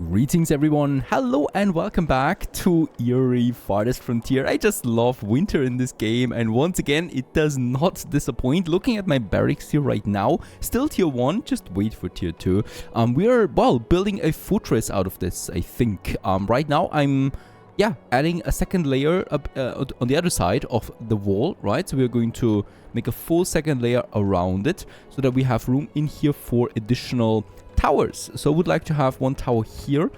Greetings everyone, hello and welcome back to Eerie Farthest Frontier. I just love winter in this game, and once again it does not disappoint. Looking at my barracks here right now, still tier 1, just wait for tier 2. We are, well, building a fortress out of this, I think. Right now I'm adding a second layer up, on the other side of the wall, right? So we're going to make a full second layer around it so that we have room in here for additional towers. So I would like to have one tower here,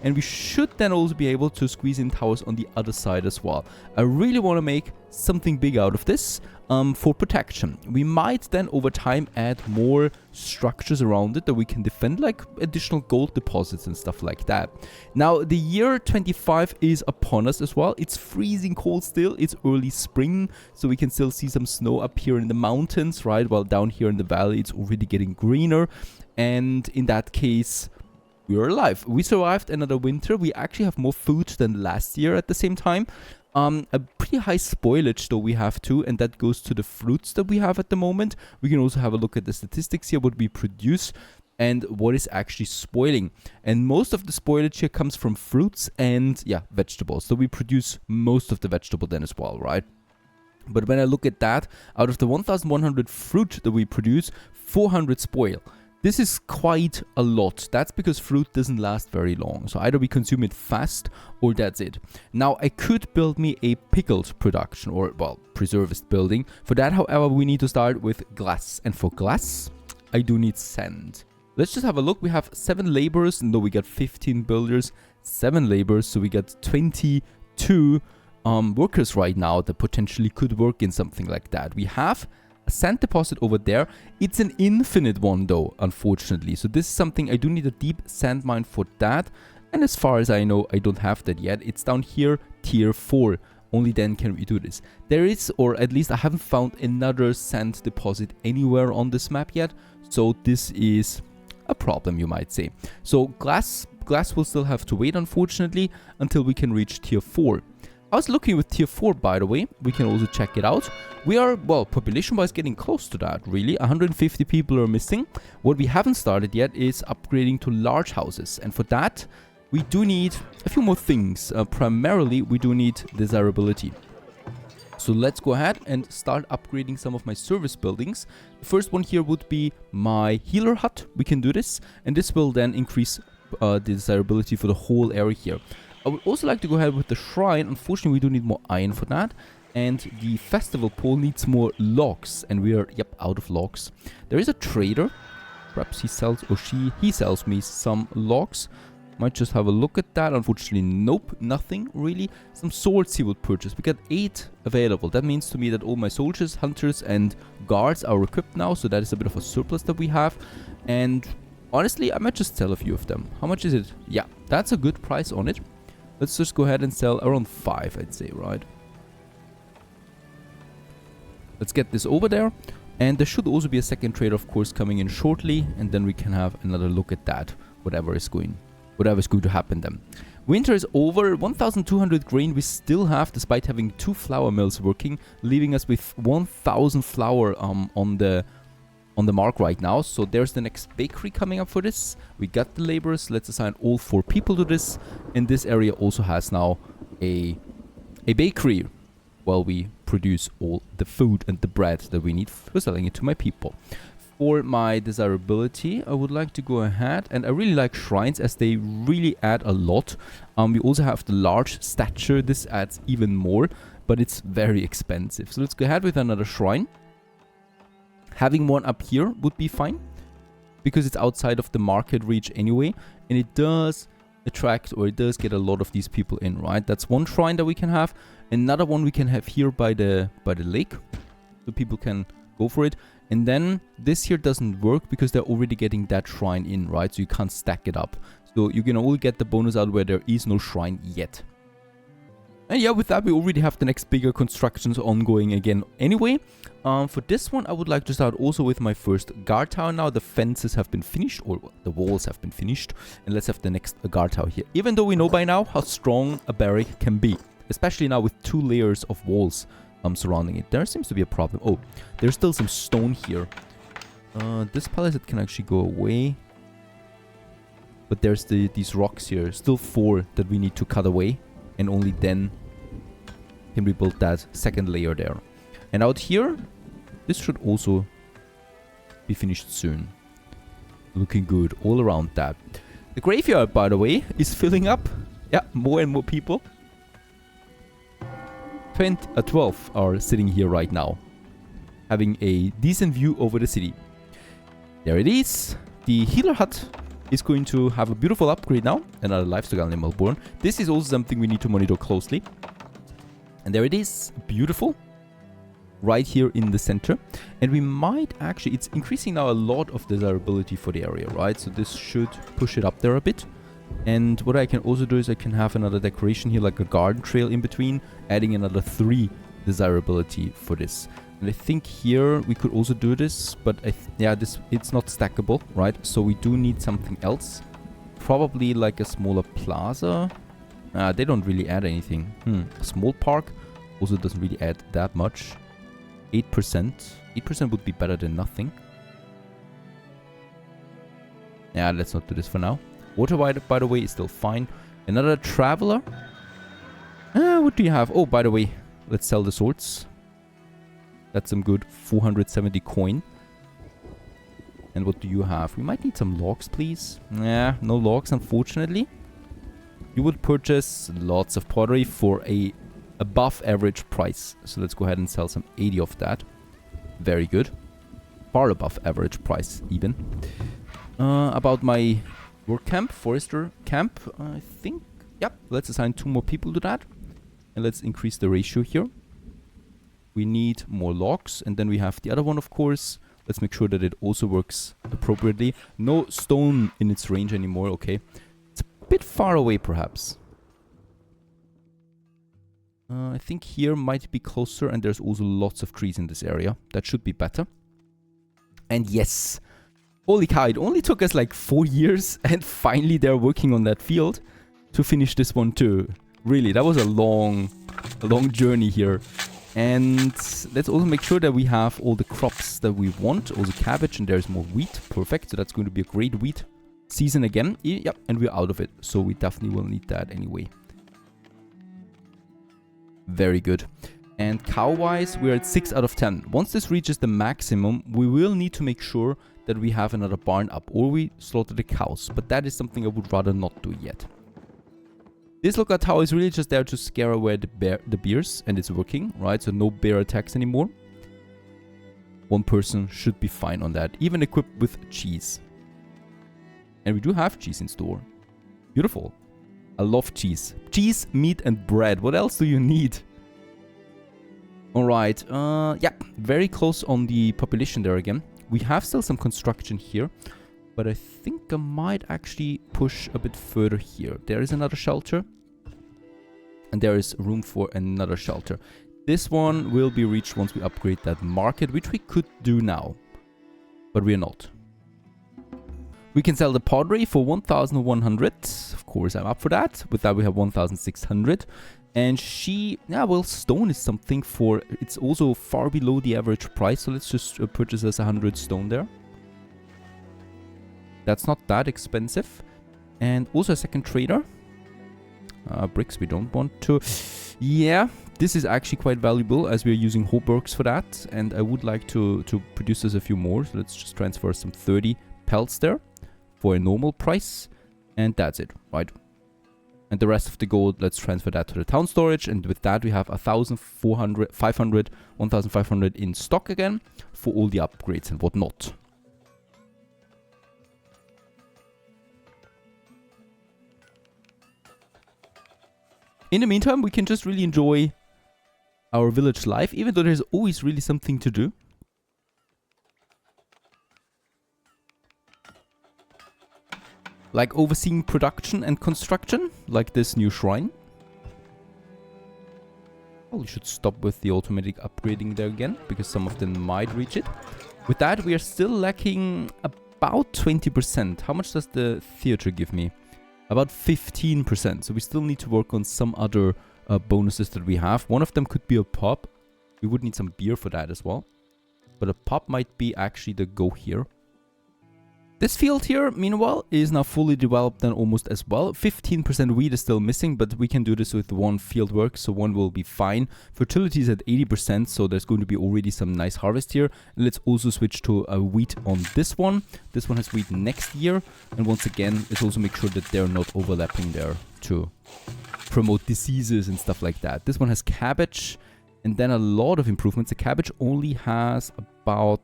and we should then also be able to squeeze in towers on the other side as well. I really want to make something big out of this for protection. We might then over time add more structures around it that we can defend, like additional gold deposits and stuff like that. Now the year 25 is upon us as well. It's freezing cold still. It's early spring, so we can still see some snow up here in the mountains, right? While down here in the valley it's already getting greener, and in that case we are alive. We survived another winter. We actually have more food than last year at the same time. A pretty high spoilage though we have too, and that goes to the fruits that we have at the moment. We can also have a look at the statistics here, what we produce and what is actually spoiling. And most of the spoilage here comes from fruits and vegetables. So we produce most of the vegetable then as well, right? But when I look at that, out of the 1100 fruit that we produce, 400 spoil. This is quite a lot. That's because fruit doesn't last very long. So either we consume it fast or that's it. Now I could build me a pickled production, or well, preservist building. For that, however, we need to start with glass. And for glass, I do need sand. Let's just have a look. We have 7 laborers, and though we got 15 builders, 7 laborers. So we got 22 workers right now that potentially could work in something like that. We have a sand deposit over there. It's an infinite one though, unfortunately. So this is something I do need a deep sand mine for that. And as far as I know, I don't have that yet. It's down here, tier 4. Only then can we do this. There is, or at least I haven't found another sand deposit anywhere on this map yet. So this is a problem, you might say. So glass will still have to wait, unfortunately, until we can reach tier 4. I was looking with tier 4, by the way. We can also check it out. We are, well, population-wise getting close to that, really. 150 people are missing. What we haven't started yet is upgrading to large houses. And for that, we do need a few more things. Primarily, we do need desirability. So let's go ahead and start upgrading some of my service buildings. The first one here would be my healer hut. We can do this. And this will then increase the desirability for the whole area here. I would also like to go ahead with the shrine. Unfortunately, we do need more iron for that. And the festival pole needs more logs. And we are, out of logs. There is a trader. Perhaps he sells, or he sells me some logs. Might just have a look at that. Unfortunately, nope, nothing really. Some swords he would purchase. We got 8 available. That means to me that all my soldiers, hunters, and guards are equipped now. So that is a bit of a surplus that we have. And honestly, I might just sell a few of them. How much is it? Yeah, that's a good price on it. Let's just go ahead and sell around 5, I'd say, right? Let's get this over there. And there should also be a second trader, of course, coming in shortly. And then we can have another look at that. Whatever's going to happen then. Winter is over. 1,200 grain we still have, despite having 2 flour mills working, leaving us with 1,000 flour on the mark right now. So there's the next bakery coming up for this. We got the laborers. Let's assign all 4 people to this. And this area also has now a bakery while we produce all the food and the bread that we need for selling it to my people. For my desirability, I would like to go ahead, and I really like shrines as they really add a lot. We also have the large stature. This adds even more, but it's very expensive. So let's go ahead with another shrine. Having one up here would be fine, because it's outside of the market reach anyway, and it does attract, or it does get a lot of these people in, right? That's one shrine that we can have. Another one we can have here by the lake, so people can go for it. And then this here doesn't work because they're already getting that shrine in, right? So you can't stack it up. So you can only get the bonus out where there is no shrine yet. And yeah, with that, we already have the next bigger constructions ongoing again anyway. For this one, I would like to start also with my first guard tower now. The fences have been finished, or the walls have been finished. And let's have the next guard tower here. Even though we know by now how strong a barrack can be. Especially now with 2 layers of walls surrounding it. There seems to be a problem. Oh, there's still some stone here. This palisade can actually go away. But there's these rocks here. Still 4 that we need to cut away. And only then can we build that second layer there. And out here, this should also be finished soon. Looking good all around that. The graveyard, by the way, is filling up. Yeah, more and more people. 12 are sitting here right now, having a decent view over the city. There it is. The healer hut is going to have a beautiful upgrade now. Another livestock animal born. This is also something we need to monitor closely. And there it is. Beautiful. Right here in the center. And we might actually... It's increasing now a lot of desirability for the area, right? So this should push it up there a bit. And what I can also do is I can have another decoration here, like a garden trail in between, adding another 3 desirability for this. And I think here we could also do this, but yeah, it's not stackable, right? So we do need something else. Probably like a smaller plaza. They don't really add anything. A small park also doesn't really add that much. 8%. 8% would be better than nothing. Yeah, let's not do this for now. Water, by the way, is still fine. Another traveler. What do you have? Oh, by the way, let's sell the swords. That's some good 470 coin. And what do you have? We might need some logs, please. Yeah, no logs, unfortunately. You would purchase lots of pottery for a above average price. So let's go ahead and sell some 80 of that. Very good. Far above average price, even. About my... work camp, forester camp, I think. Yep, let's assign 2 more people to that. And let's increase the ratio here. We need more logs. And then we have the other one, of course. Let's make sure that it also works appropriately. No stone in its range anymore, okay. It's a bit far away, perhaps. I think here might be closer. And there's also lots of trees in this area. That should be better. And yes... Holy cow, it only took us like 4 years and finally they're working on that field to finish this one too. Really, that was a long journey here. And let's also make sure that we have all the crops that we want. Also cabbage, and there's more wheat. Perfect, so that's going to be a great wheat season again. Yep, and we're out of it. So we definitely will need that anyway. Very good. And cow-wise, we're at 6 out of 10. Once this reaches the maximum, we will need to make sure that we have another barn up, or we slaughter the cows. But that is something I would rather not do yet. This lookout tower is really just there to scare away the bears, and it's working, right? So no bear attacks anymore. 1 person should be fine on that, even equipped with cheese. And we do have cheese in store. Beautiful. I love cheese. Cheese, meat, and bread. What else do you need? Alright, yeah, very close on the population there again. We have still some construction here, but I think I might actually push a bit further here. There is another shelter, and there is room for another shelter. This one will be reached once we upgrade that market, which we could do now, but we're not. We can sell the pottery for 1,100. Of course, I'm up for that. With that, we have 1,600. And yeah, well, stone is something for... It's also far below the average price. So let's just purchase us 100 stone there. That's not that expensive. And also a second trader. Bricks we don't want to... Yeah, this is actually quite valuable as we're using Hoburgs for that. And I would like to produce us a few more. So let's just transfer some 30 pelts there for a normal price. And that's it, right? And the rest of the gold, let's transfer that to the town storage. And with that, we have 1,500 in stock again for all the upgrades and whatnot. In the meantime, we can just really enjoy our village life, even though there's always really something to do. Like overseeing production and construction, like this new shrine. Well, we should stop with the automatic upgrading there again, because some of them might reach it. With that, we are still lacking about 20%. How much does the theater give me? About 15%. So we still need to work on some other bonuses that we have. One of them could be a pub. We would need some beer for that as well. But a pub might be actually the go here. This field here, meanwhile, is now fully developed and almost as well. 15% wheat is still missing, but we can do this with one field work, so one will be fine. Fertility is at 80%, so there's going to be already some nice harvest here. And let's also switch to a wheat on this one. This one has wheat next year. And once again, let's also make sure that they're not overlapping there to promote diseases and stuff like that. This one has cabbage. And then a lot of improvements. The cabbage only has about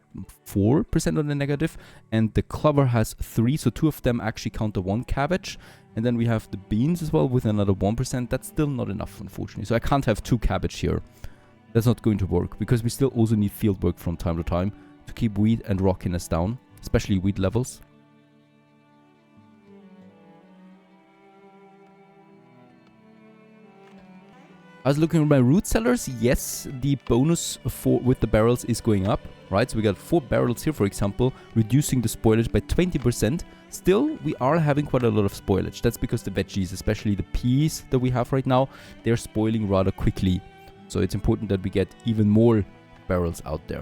4% on the negative. And the clover has 3. So 2 of them actually counter 1 cabbage. And then we have the beans as well with another 1%. That's still not enough, unfortunately. So I can't have 2 cabbage here. That's not going to work. Because we still also need field work from time to time to keep wheat and rockiness down. Especially wheat levels. I was looking at my root cellars. Yes, the bonus with the barrels is going up, right? So we got 4 barrels here, for example, reducing the spoilage by 20%. Still, we are having quite a lot of spoilage. That's because the veggies, especially the peas that we have right now, they're spoiling rather quickly. So it's important that we get even more barrels out there.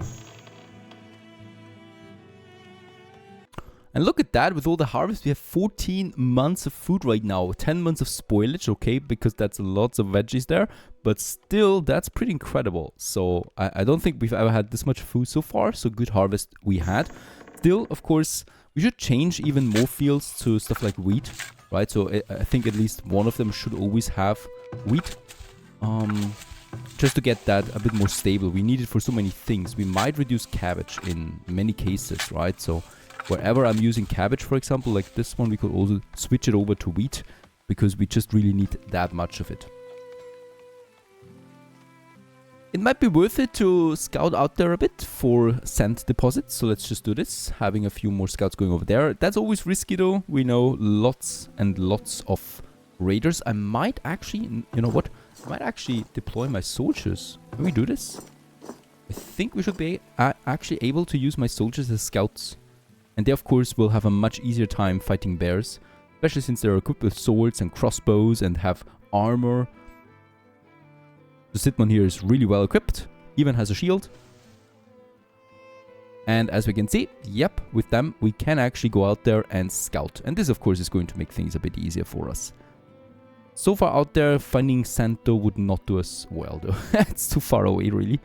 And look at that, with all the harvest, we have 14 months of food right now. 10 months of spoilage, okay, because that's lots of veggies there. But still, that's pretty incredible. So I don't think we've ever had this much food so far. So good harvest we had. Still, of course, we should change even more fields to stuff like wheat, right? So I think at least one of them should always have wheat. Just to get that a bit more stable. We need it for so many things. We might reduce cabbage in many cases, right? So wherever I'm using cabbage, for example, like this one, we could also switch it over to wheat because we just really need that much of it. It might be worth it to scout out there a bit for sand deposits. So let's just do this, having a few more scouts going over there. That's always risky though. We know lots and lots of raiders. I might actually, you know what? I might actually deploy my soldiers. Can we do this? I think we should be actually able to use my soldiers as scouts. And they, of course, will have a much easier time fighting bears. Especially since they're equipped with swords and crossbows and have armor. The Sitmon here is really well equipped. Even has a shield. And as we can see, yep, with them, we can actually go out there and scout. And this, of course, is going to make things a bit easier for us. So far out there, finding sand, though, would not do us well, though. It's too far away, really.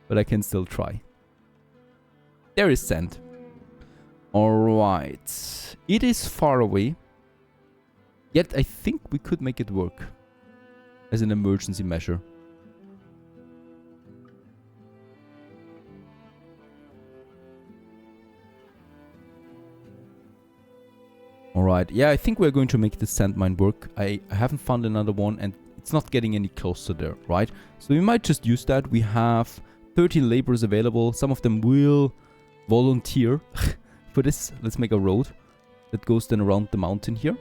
But I can still try. There is sand. Alright. It is far away. Yet I think we could make it work. As an emergency measure. Alright. Yeah, I think we're going to make the sand mine work. I haven't found another one and it's not getting any closer there, right? So we might just use that. We have 13 laborers available. Some of them will volunteer. For this, let's make a road that goes then around the mountain here.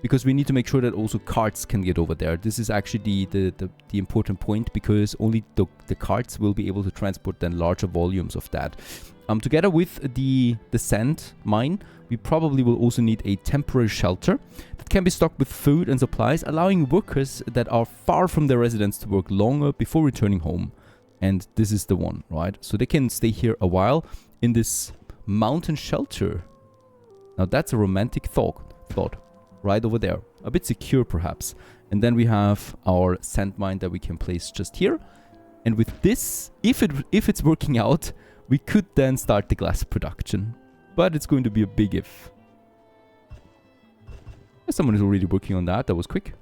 Because we need to make sure that also carts can get over there. This is actually the important point, because only the carts will be able to transport then larger volumes of that. Together with the sand mine, we probably will also need a temporary shelter that can be stocked with food and supplies, allowing workers that are far from their residence to work longer before returning home. And this is the one, right? So they can stay here a while in this mountain shelter. Now that's a romantic thought. Right over there. A bit secure, perhaps. And then we have our sand mine that we can place just here. And with this, if it's working out, we could then start the glass production. But it's going to be a big if. Someone is already working on that. That was quick.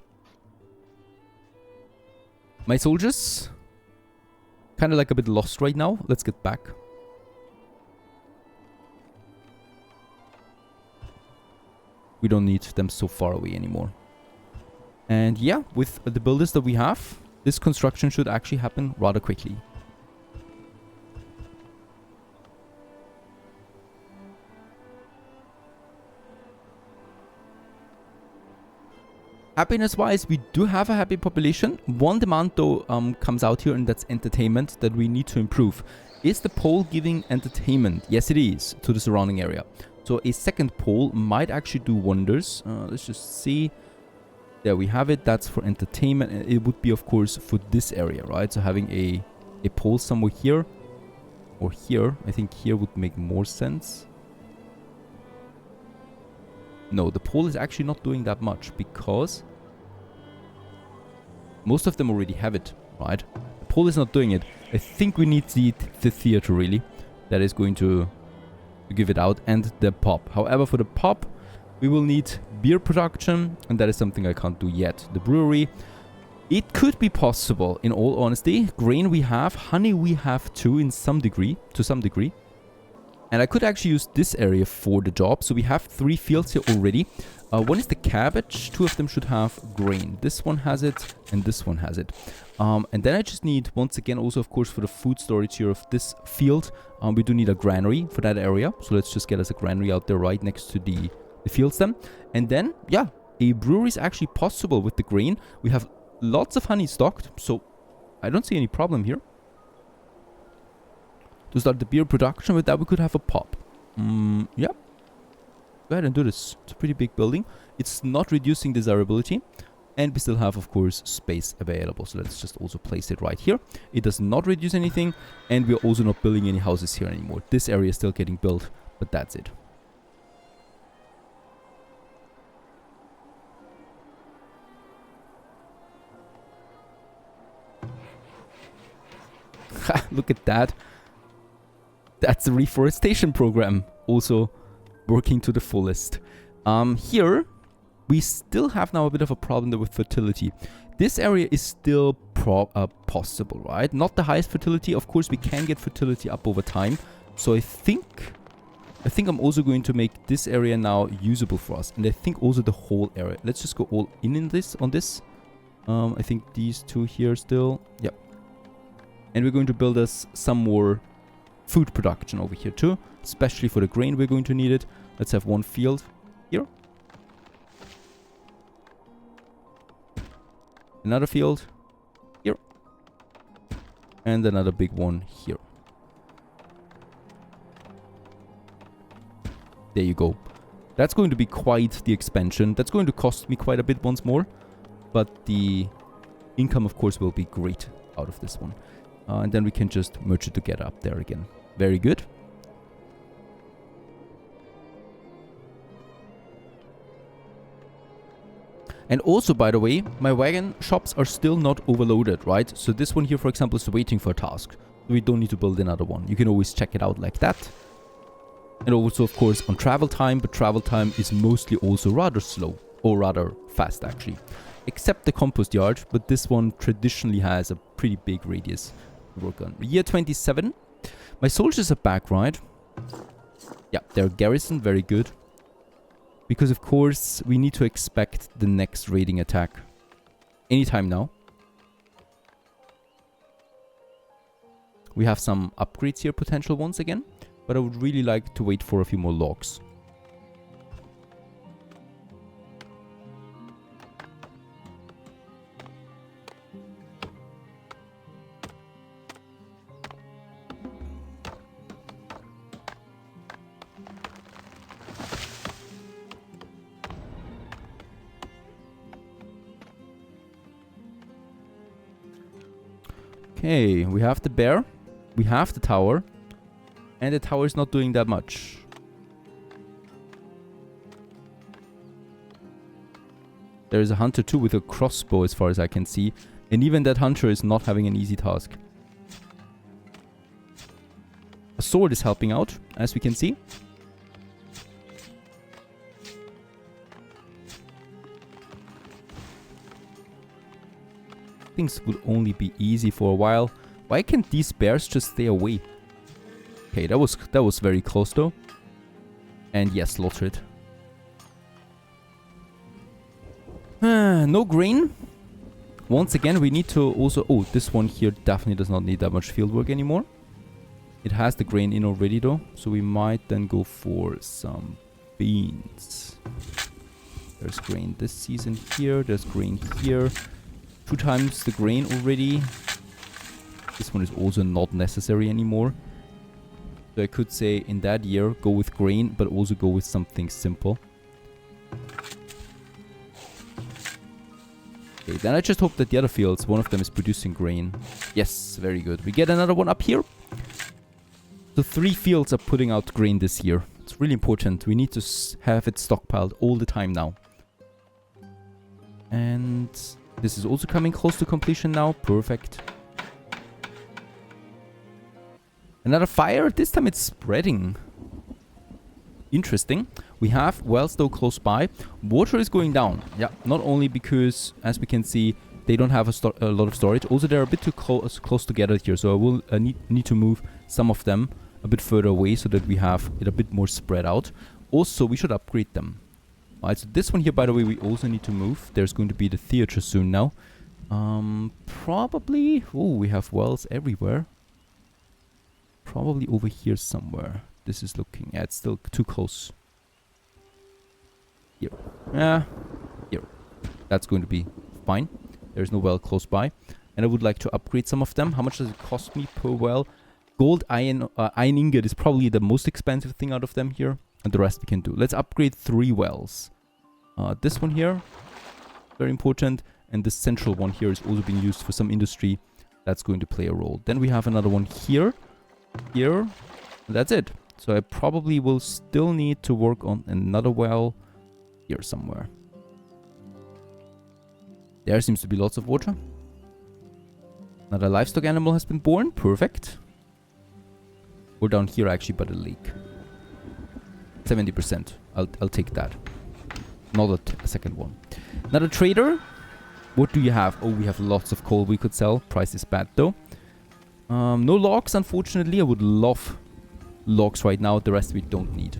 My soldiers... kind of like a bit lost right now. Let's get back. We don't need them so far away anymore. And yeah, with the builders that we have, this construction should actually happen rather quickly. Happiness-wise, we do have a happy population. One demand, though, comes out here, and that's entertainment that we need to improve. Is the pole giving entertainment? Yes, it is, to the surrounding area. So a second pole might actually do wonders. Let's just see. There we have it. That's for entertainment. And it would be, of course, for this area, right? So having a pole somewhere here Or here. I think here would make more sense. No, the pole is actually not doing that much because most of them already have it, right? The pole is not doing it. I think we need the theater, really. That is going to give it out, and the pub. However, for the pub, we will need beer production, and that is something I can't do yet. The brewery, it could be possible, in all honesty. Grain we have, honey we have too, to some degree. And I could actually use this area for the job. So we have 3 fields here already. One is the cabbage. 2 of them should have grain. This one has it, and this one has it. And then I just need, once again, also, of course, for the food storage here of this field, we do need a granary for that area. So let's just get us a granary out there right next to the fields then. And then, yeah, a brewery is actually possible with the grain. We have lots of honey stocked, so I don't see any problem here. To start the beer production, with that we could have a pub. Yeah. Go ahead and do this. It's a pretty big building. It's not reducing desirability. And we still have, of course, space available. So let's just also place it right here. It does not reduce anything. And we're also not building any houses here anymore. This area is still getting built, but that's it. Look at that. That's the reforestation program. Also working to the fullest. Here, we still have now a bit of a problem with fertility. This area is still possible, right? Not the highest fertility. Of course, we can get fertility up over time. So I think I'm also going to make this area now usable for us. And I think also the whole area. Let's just go all in this, on this. I think these 2 here still. Yep. And we're going to build us some more food production over here too. Especially for the grain, we're going to need it. Let's have 1 field here. Another field here. And another big one here. There you go. That's going to be quite the expansion. That's going to cost me quite a bit once more. But the income, of course, will be great out of this one. And then we can just merge it together up there again. Very good. And also, by the way, my wagon shops are still not overloaded, right? So this one here, for example, is waiting for a task. We don't need to build another one. You can always check it out like that. And also, of course, on travel time. But travel time is mostly also rather slow. Or rather fast, actually. Except the compost yard. But this one traditionally has a pretty big radius to work on. Year 27. My soldiers are back, right? Yeah, they're garrisoned. Very good. Because, of course, we need to expect the next raiding attack anytime now. We have some upgrades here, potential ones again. But I would really like to wait for a few more logs. Okay, we have the bear, we have the tower, and the tower is not doing that much. There is a hunter too with a crossbow as far as I can see, and even that hunter is not having an easy task. A sword is helping out, as we can see. Things would only be easy for a while. Why can't these bears just stay away? Okay, that was very close though. And yes, slaughter it. No grain. Once again, we need to also... Oh, this one here definitely does not need that much field work anymore. It has the grain in already though. So we might then go for some beans. There's grain this season here. There's grain here. 2 times the grain already. This one is also not necessary anymore. So I could say in that year go with grain, but also go with something simple. Okay, then I just hope that the other fields, one of them is producing grain. Yes, very good. We get another one up here. So 3 fields are putting out grain this year. It's really important. We need to have it stockpiled all the time now. And this is also coming close to completion now. Perfect. Another fire. This time it's spreading. Interesting. We have wells though close by. Water is going down. Yeah, not only because, as we can see, they don't have a lot of storage. Also, they're a bit too close together here. So I will need to move some of them a bit further away so that we have it a bit more spread out. Also, we should upgrade them. Alright, so this one here, by the way, we also need to move. There's going to be the theater soon now. Probably... Oh, we have wells everywhere. Probably over here somewhere. This is looking... Yeah, it's still too close. Here. Yeah. Here. That's going to be fine. There's no well close by. And I would like to upgrade some of them. How much does it cost me per well? Gold, iron ingot is probably the most expensive thing out of them here. And the rest we can do. Let's upgrade 3 wells. This one here. Very important. And the central one here is also being used for some industry. That's going to play a role. Then we have another one here. Here. That's it. So I probably will still need to work on another well here somewhere. There seems to be lots of water. Another livestock animal has been born. Perfect. We're down here actually by the lake. 70%. I'll take that. Not a second one. Another trader. What do you have? Oh, we have lots of coal we could sell. Price is bad though. No logs, unfortunately. I would love logs right now. The rest we don't need.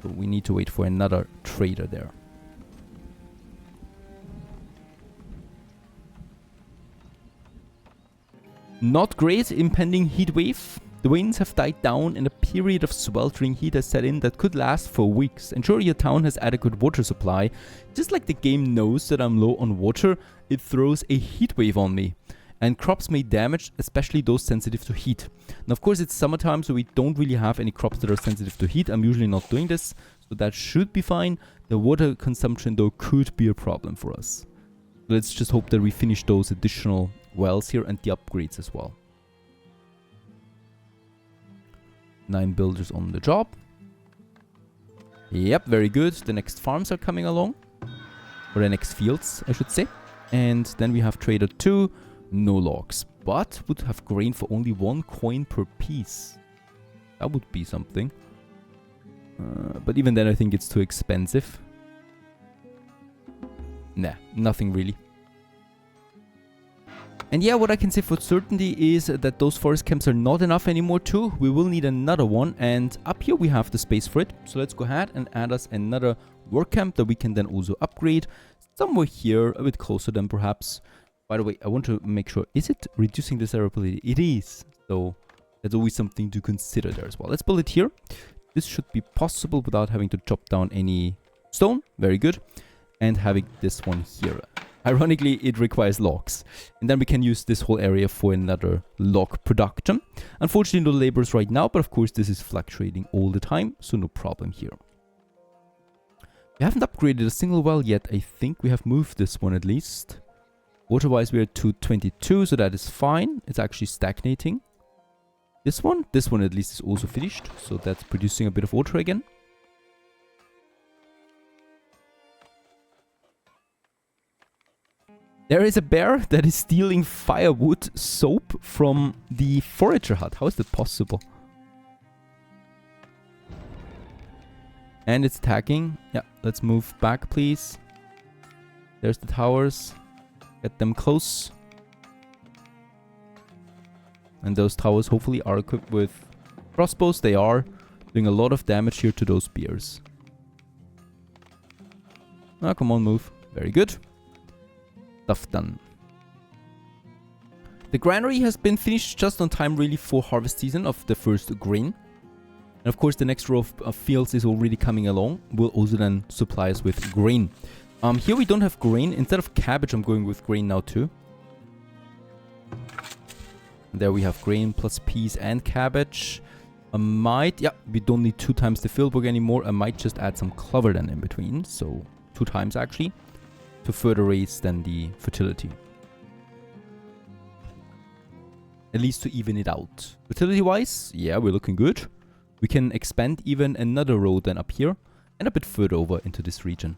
So we need to wait for another trader there. Not great. Impending heat wave. The winds have died down and a period of sweltering heat has set in that could last for weeks. Ensure your town has adequate water supply. Just like the game knows that I'm low on water, it throws a heat wave on me. And crops may damage, especially those sensitive to heat. Now, of course, it's summertime, so we don't really have any crops that are sensitive to heat. I'm usually not doing this, so that should be fine. The water consumption, though, could be a problem for us. Let's just hope that we finish those additional wells here and the upgrades as well. 9 builders on the job. Yep, very good. The next farms are coming along. Or the next fields, I should say. And then we have trader 2. No logs. But would have grain for only 1 coin per piece. That would be something. But even then I think it's too expensive. Nah, nothing really. And yeah, what I can say for certainty is that those forest camps are not enough anymore too. We will need another one, and up here we have the space for it. So let's go ahead and add us another work camp that we can then also upgrade. Somewhere here, a bit closer than perhaps. By the way, I want to make sure, is it reducing desirability? It is. So that's always something to consider there as well. Let's build it here. This should be possible without having to chop down any stone. Very good. And having this one here. Ironically, it requires logs. And then we can use this whole area for another log production. Unfortunately, no laborers right now, but of course this is fluctuating all the time, so no problem here. We haven't upgraded a single well yet. I think we have moved this one at least. Water-wise, we're at 222, so that is fine. It's actually stagnating. This one at least is also finished, so that's producing a bit of water again. There is a bear that is stealing firewood soap from the forager hut. How is that possible? And it's attacking. Yeah, let's move back, please. There's the towers. Get them close. And those towers hopefully are equipped with crossbows. They are doing a lot of damage here to those bears. Ah, come on, move. Very good. Stuff done. The granary has been finished just on time really for harvest season of the first grain. And of course the next row of fields is already coming along. Will also then supply us with grain. Here we don't have grain. Instead of cabbage I'm going with grain now too. And there we have grain plus peas and cabbage. Yeah, we don't need 2 times the fieldwork anymore. I might just add some clover then in between. So 2 times actually. To further raise then the fertility. At least to even it out. Utility-wise, yeah, we're looking good. We can expand even another road then up here and a bit further over into this region.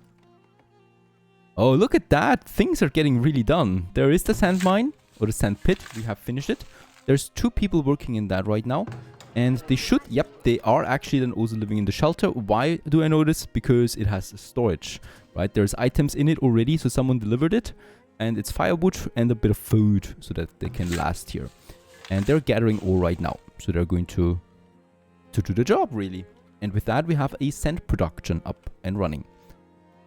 Oh, look at that. Things are getting really done. There is the sand mine or the sand pit. We have finished it. There's 2 people working in that right now. And they should, yep, they are actually then also living in the shelter. Why do I know this? Because it has storage, right? There's items in it already, so someone delivered it. And it's firewood and a bit of food so that they can last here. And they're gathering ore right now. So they're going to do the job, really. And with that, we have a sand production up and running.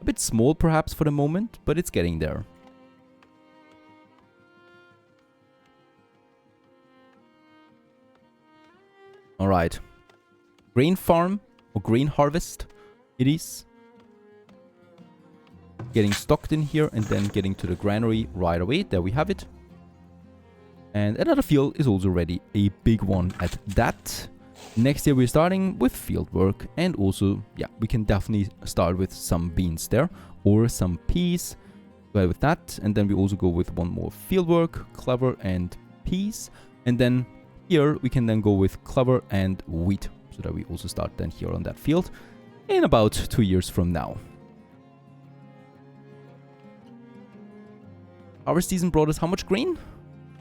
A bit small, perhaps, for the moment, but it's getting there. Alright. Grain farm, or grain harvest, it is. Getting stocked in here, and then getting to the granary right away. There we have it. And another field is also ready. A big one at that. Next year we're starting with field work. And also, yeah, we can definitely start with some beans there. Or some peas. Go with that. And then we also go with one more field work. Clover and peas. And then here we can then go with clover and wheat. So that we also start then here on that field. In about 2 years from now. Our season brought us how much grain?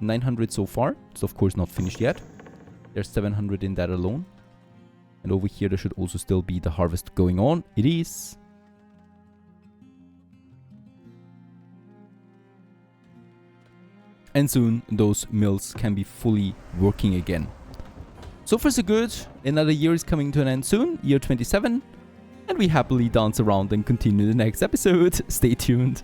900 so far. It's of course not finished yet. There's 700 in that alone. And over here there should also still be the harvest going on. It is. And soon those mills can be fully working again. So far so good. Another year is coming to an end soon. Year 27. And we happily dance around and continue the next episode. Stay tuned.